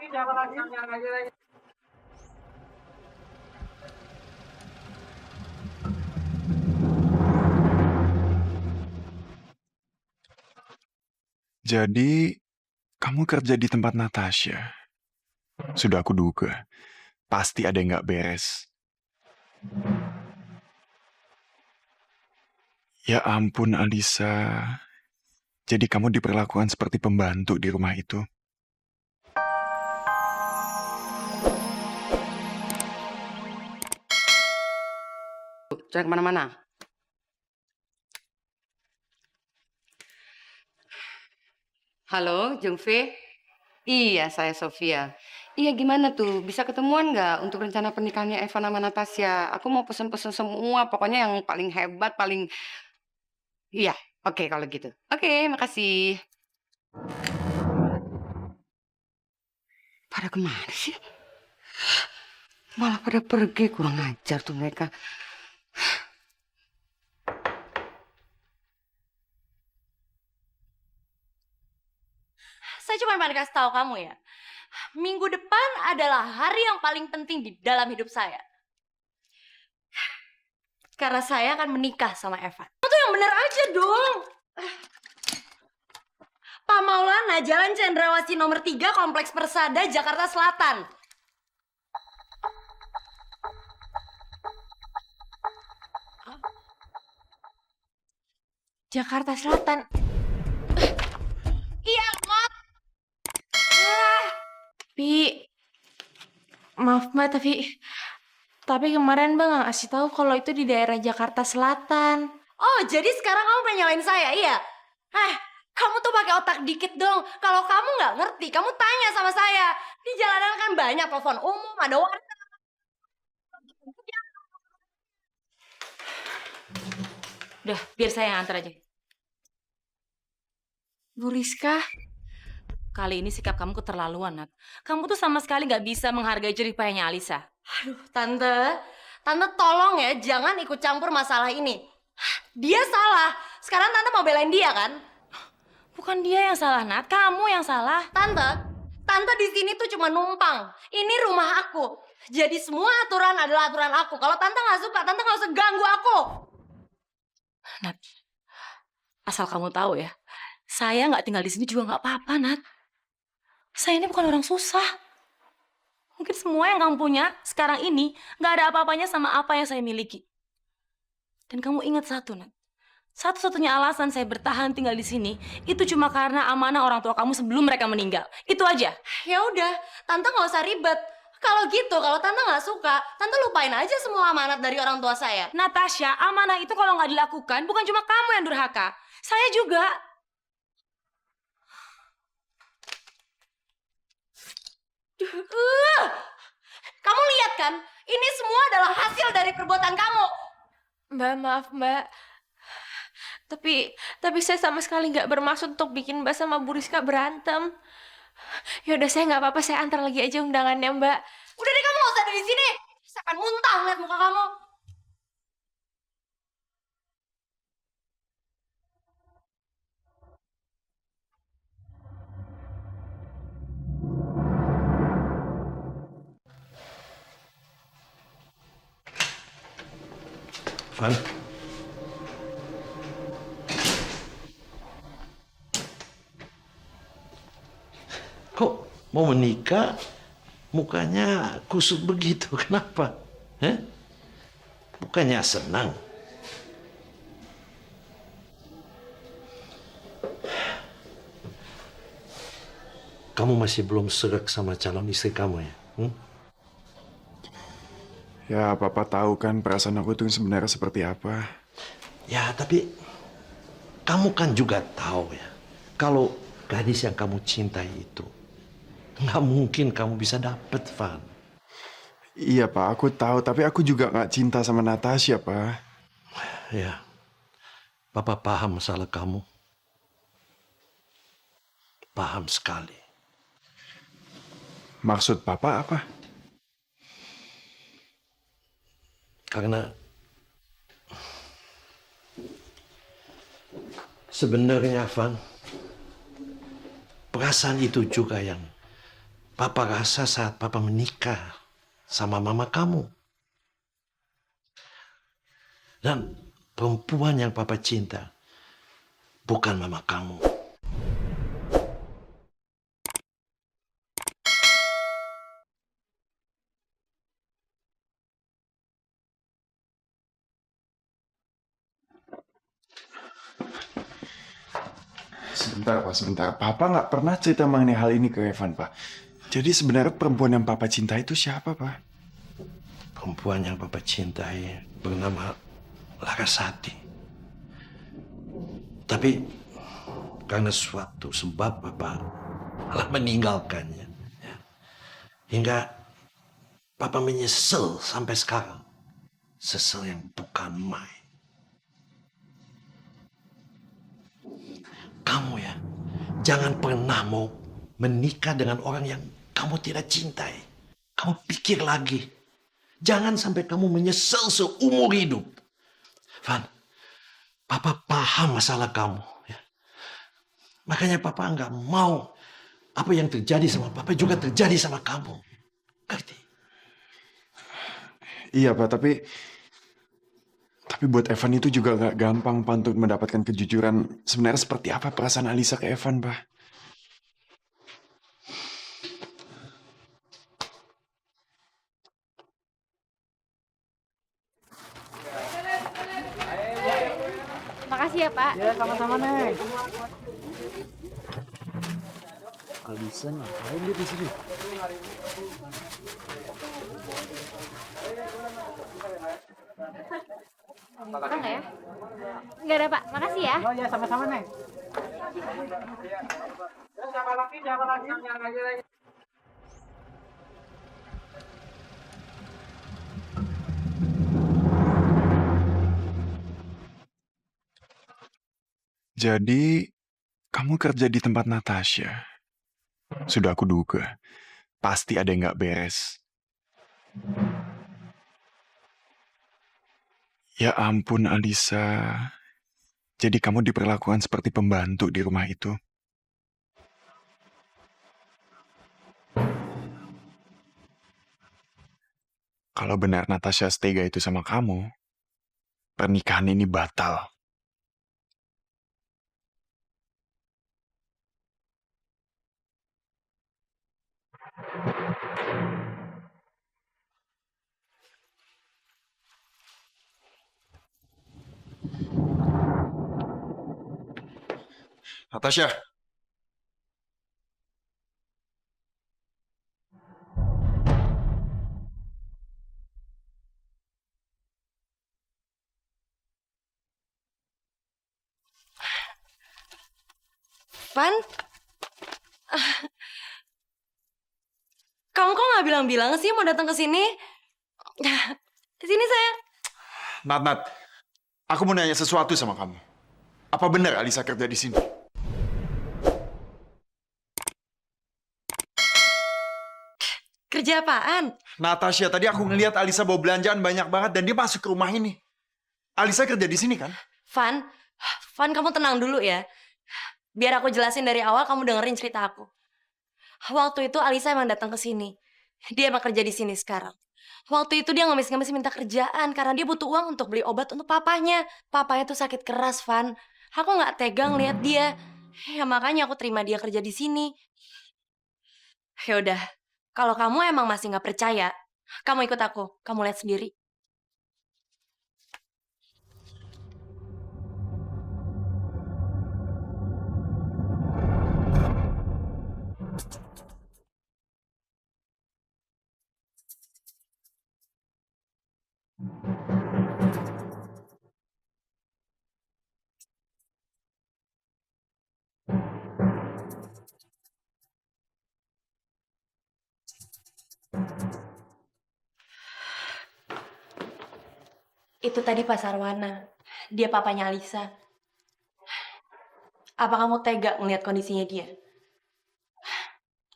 Jadi, kamu kerja di tempat Natasha. Sudah aku duga. Pasti ada yang nggak beres. Ya ampun, Alisa. Jadi kamu diperlakukan seperti pembantu di rumah itu. Jangan kemana-mana. Halo, Jungfi. Iya, saya Sofia. Iya, gimana tuh? Bisa ketemuan nggak untuk rencana pernikahannya Evan sama Natasha? Aku mau pesen-pesen semua, pokoknya yang paling hebat, paling... Iya, oke kalau gitu. Oke, makasih. Pada kemana sih? Malah pada pergi, kurang ajar tuh mereka. Saya cuma pengen kasih tahu kamu ya. Minggu depan adalah hari yang paling penting di dalam hidup saya. Karena saya akan menikah sama Evan. Kamu tuh yang bener aja dong. Pak Maulana, Jalan Cendrawasih nomor 3, Kompleks Persada, Jakarta Selatan. Jakarta Selatan. Iya, Mak. Maaf Mbak, tapi kemarin Mbak nggak ngasih tahu kalau itu di daerah Jakarta Selatan. Oh, jadi sekarang kamu pengen nyalain saya, iya? Kamu tuh pakai otak dikit dong. Kalau kamu nggak ngerti, kamu tanya sama saya. Di jalanan kan banyak telepon umum, ada warna. Udah, biar saya yang antar aja. Bu Rizka, kali ini sikap kamu keterlaluan, Nat. Kamu tuh sama sekali nggak bisa menghargai jerih payahnya Alisa. Aduh, Tante tolong ya, jangan ikut campur masalah ini. Dia salah. Sekarang Tante mau belain dia kan? Bukan dia yang salah, Nat. Kamu yang salah. Tante di sini tuh cuma numpang. Ini rumah aku. Jadi semua aturan adalah aturan aku. Kalau Tante nggak suka, Tante nggak usah ganggu aku. Nat, asal kamu tahu ya, saya nggak tinggal di sini juga nggak apa-apa, Nat. Saya ini bukan orang susah. Mungkin semua yang kamu punya sekarang ini nggak ada apa-apanya sama apa yang saya miliki. Dan kamu ingat satu, Nat. Satu-satunya alasan saya bertahan tinggal di sini itu cuma karena amanah orang tua kamu sebelum mereka meninggal. Itu aja. Ya udah, Tante nggak usah ribet. Kalau gitu, kalau Tante nggak suka, Tante lupain aja semua amanat dari orang tua saya. Natasha, amanah itu kalau nggak dilakukan, bukan cuma kamu yang durhaka. Saya juga. Kamu lihat kan? Ini semua adalah hasil dari perbuatan kamu. Mbak, maaf Mbak. Tapi saya sama sekali nggak bermaksud untuk bikin Mbak sama Bu Rizka berantem. Ya udah, saya nggak apa-apa, saya antar lagi aja undangannya Mbak. Udah deh, kamu nggak usah ada di sini. Saya akan muntah lihat muka kamu. Van, kok mau menikah mukanya kusut begitu? Kenapa? Bukannya senang? Kamu masih belum serak sama calon istri kamu ya? Ya, Papa tahu kan perasaan aku itu sebenarnya seperti apa. Ya, tapi kamu kan juga tahu ya, kalau gadis yang kamu cintai itu nggak mungkin kamu bisa dapet, Van. Iya, Pak, aku tahu. Tapi aku juga nggak cinta sama Natasha, Pak. Ya, Papa paham masalah kamu. Paham sekali. Maksud Papa apa? Karena sebenarnya, Van, perasaan itu juga yang Papa rasa saat Papa menikah sama mama kamu. Dan perempuan yang Papa cinta bukan mama kamu. Sebentar, Pak, sebentar. Papa nggak pernah cerita mengenai hal ini ke Evan, Pak. Jadi sebenarnya perempuan yang Papa cintai itu siapa, Pak? Perempuan yang Papa cintai bernama Larasati. Tapi karena suatu sebab Papa malah meninggalkannya. Ya. Hingga Papa menyesal sampai sekarang. Sesal yang bukan main. Kamu ya, jangan pernah mau menikah dengan orang yang kamu tidak cintai. Kamu pikir lagi. Jangan sampai kamu menyesal seumur hidup. Van, Papa paham masalah kamu. Ya. Makanya Papa nggak mau apa yang terjadi sama Papa juga terjadi sama kamu. Ngerti? Iya, Pak, tapi buat Evan itu juga nggak gampang, Pak, untuk mendapatkan kejujuran. Sebenarnya seperti apa perasaan Alisa ke Evan, Pak? Makasih ya, Pak. Ya, sama-sama, Neng. Alisa ngapain dia di sini? Ada nggak ya? Nggak ada, Pak. Makasih ya. Oh ya, sama-sama, Neng. Jadi, kamu kerja di tempat Natasha. Sudah aku duga. Pasti ada yang nggak beres. Ya ampun, Alisa. Jadi kamu diperlakukan seperti pembantu di rumah itu. Kalau benar Natasha setega itu sama kamu, pernikahan ini batal. Natasha. Van? Kamu kok nggak bilang-bilang sih mau datang ke sini? Sini sayang. Nat. Aku mau nanya sesuatu sama kamu. Apa benar Alisa kerja di sini? Kerja apaan? Natasha, tadi aku ngelihat Alisa bawa belanjaan banyak banget dan dia masuk ke rumah ini. Alisa kerja di sini kan? Van kamu tenang dulu ya. Biar aku jelasin dari awal, kamu dengerin cerita aku. Waktu itu Alisa emang datang ke sini. Dia emang kerja di sini sekarang. Waktu itu dia ngemis-ngemis minta kerjaan karena dia butuh uang untuk beli obat untuk papanya. Papanya tuh sakit keras, Van. Aku nggak tegang lihat dia. Ya makanya aku terima dia kerja di sini. Ya udah, kalau kamu emang masih nggak percaya, kamu ikut aku. Kamu lihat sendiri. Itu tadi Pak Sarwana. Dia papanya Alisa. Apa kamu tega ngelihat kondisinya dia?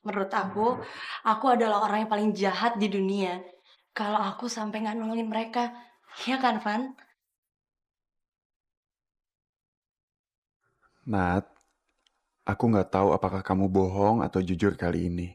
Menurut aku adalah orang yang paling jahat di dunia. Kalau aku sampai nggak nolongin mereka. Iya kan, Van? Nat, aku nggak tahu apakah kamu bohong atau jujur kali ini.